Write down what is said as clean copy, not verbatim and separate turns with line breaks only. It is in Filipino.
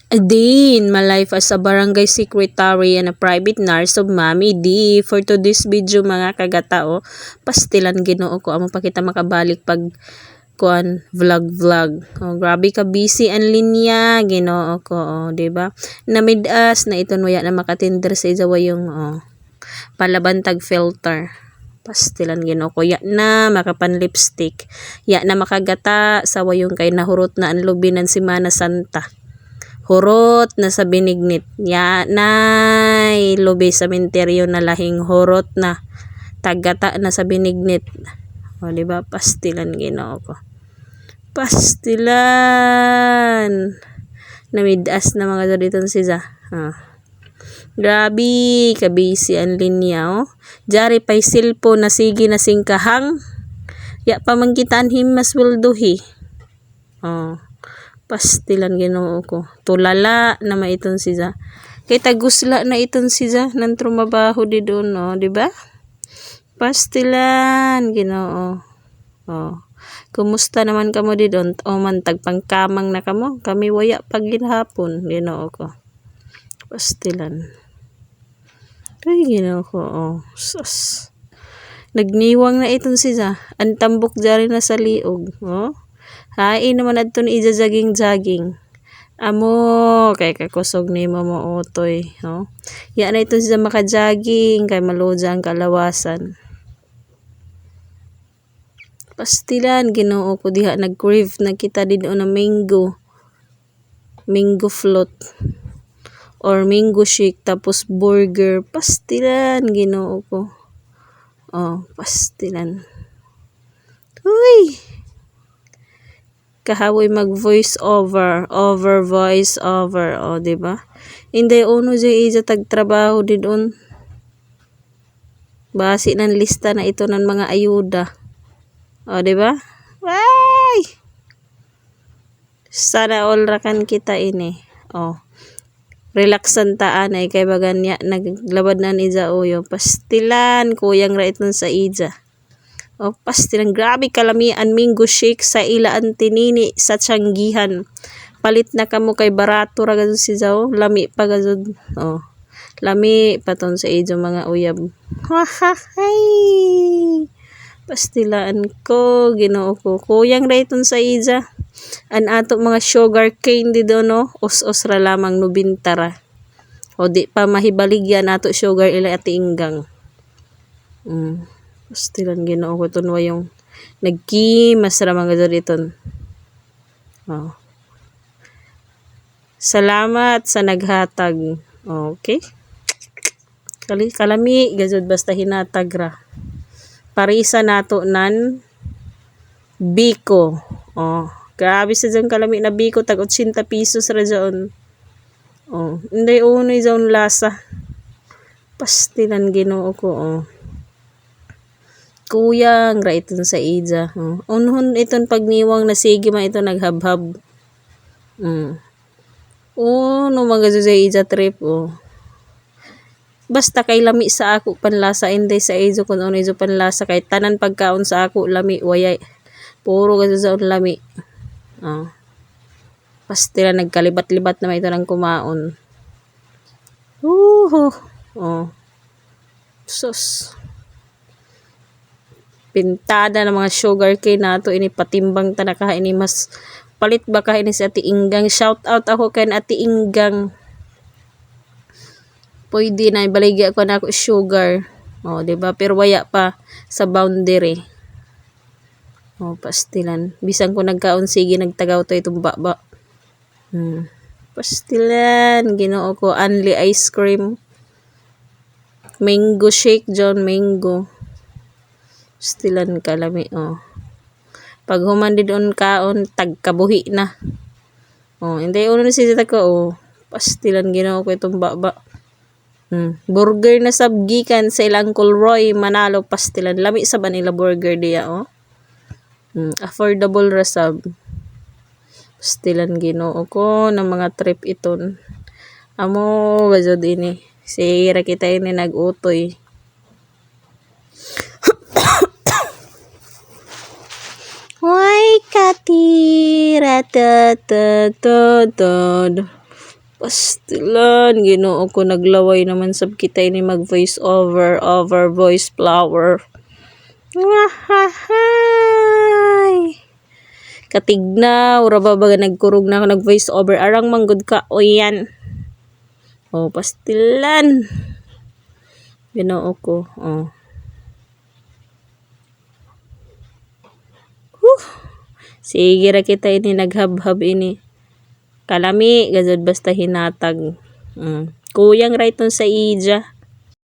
Din, my life as a barangay secretary and a private nurse of Mami D. For today's video mga kagatao, pastilan Ginoo ko amo pa kita makabalik pag kuan vlog. Oh, grabe ka busy ang linya Ginoo ko, oh, di ba? Namidas na ito waya na makatinder sa izawa yung palabantag filter. Pastilan Ginoo ko ya na makapan lipstick. Ya na makagata sa wayong kay nahurot na ang lubinan si Mana Santa. Hurot na sa binignit. Ya nay lubi sa menteryo na lahing hurot na. Tagata na sa binignit. O di ba pastilan Ginoo ko. Pastilan. Namidas na mga dito siya. Grabe ka busy ang linya oh. Jari pay silpo na sige na singkahang. Ya pamangkitaan himas wilduhi. Oh. Pastilan Ginoo ko. Tulala na maiton siya. Kay tagusla na iton siya nang trumabaho di doon, no, di ba? Pastilan Ginoo. Oh. Kumusta naman kamo di doon? O man tagpangkamang na kamo? Kami waya pag ginhapon, Ginoo ko. Pastilan. Ay Ginoo ko. Oh. Sus. Nagniwang na iton siya. Ang tambok jari na sa liog, oh. Hain naman adto ni jaging. Amo kay kakusog ni mo otoy, no? Ya na ito siya makajaging kay maluja ang kalawasan. Pastilan Ginoo ko diha nag-crave na kita din na mango float or mango shake tapos burger. Pastilan Ginoo ko. Oh, pastilan. Uy! Kahawoy mag voice over, voice over, o, di ba? Hindi uno jay ija tagtrabaho din on. Basi ng lista na ito ng mga ayuda. O, di ba? Ay! Sana all rakan kita ini. O. Relaxan taan ay kay baganya naglabad na ni Ija Uyo. Pastilan kuyang rait nun sa Ija. O pastilan grabe kalamian mango shake sa ila antinini sa Tianggihan. Palit na kamo kay barato ra gud si Zao, lami pa gud. Oh. Lami paton sa ijo mga uyab. Hay. Pastilaan ko Ginoo ko. Kuyang rayton sa ija. An ato mga sugar cane di do no, os-os ra lamang no bintara. O di pa mahibaligyan nato sugar ila ati inggang. Pastilan Ginoo ko tunwa yung nagkimas ra mga doriton. Oh. Salamat sa naghatag. Okay? Kalami gazud basta hinatag ra. Parisa nato nan biko. Oh, grabe sa dyan kalami na biko tag 80 pesos ra dyan. Oh, hindi unoy dyan lasa. Pastilan Ginoo ko. Oh. Kuyang ra iton sa ija. Oh. Unhon iton pagniwang na sige man ito naghabhab. Oh, no mga sa ija trip. Oh. Basta kay lami sa ako panlasa inday sa ijo kun ano ijo panlasa kay tanan pagkaon sa ako lami wayay. Puro kasi sa lami. Oh. Pastila nagkalibat-libat na ito ng kumaon. Oh. Sus. Pintada ng mga sugar cane nato ini patimbang tanaka ini mas palit ba ka ini si Ati Inggang. Shout out ako kay Ati Inggang. Pwede na ibaligya ko na ako sugar. Oh, di ba? Pero waya pa sa boundary. Oh, pastilan. Bisan ko nagkaon sige nagtagaw to itong baba. Pastilan Ginoo ko only ice cream. Mango shake John mango. Pastilan kalami oh. Pag human didon kaon tagkabuhi na. Oh, hindi uno ni sita ko oh. Pastilan Ginoo ko itong baba. Burger na sabgikan sa ilang Roy Manalo pastilan. Lami sa Manila burger diya oh. Affordable rasab. Pastilan Ginoo ko ng mga trip iton. Amo gazod ini. Sira kita ini nag-utoy. Why katira ta ta ta ta Pastilan, Ginoo ko, naglaway naman sab kita ini mag voice over voice flower. Wahahay! Katigna, ura ba nagkurog na ako nag voice over, arang manggod ka o yan. Oh, pastilan. Ginoo ko, oh. Sige ra kita ini naghabhab ini. Kalami, gazod basta hinatag. Kuyang rayton sa ija.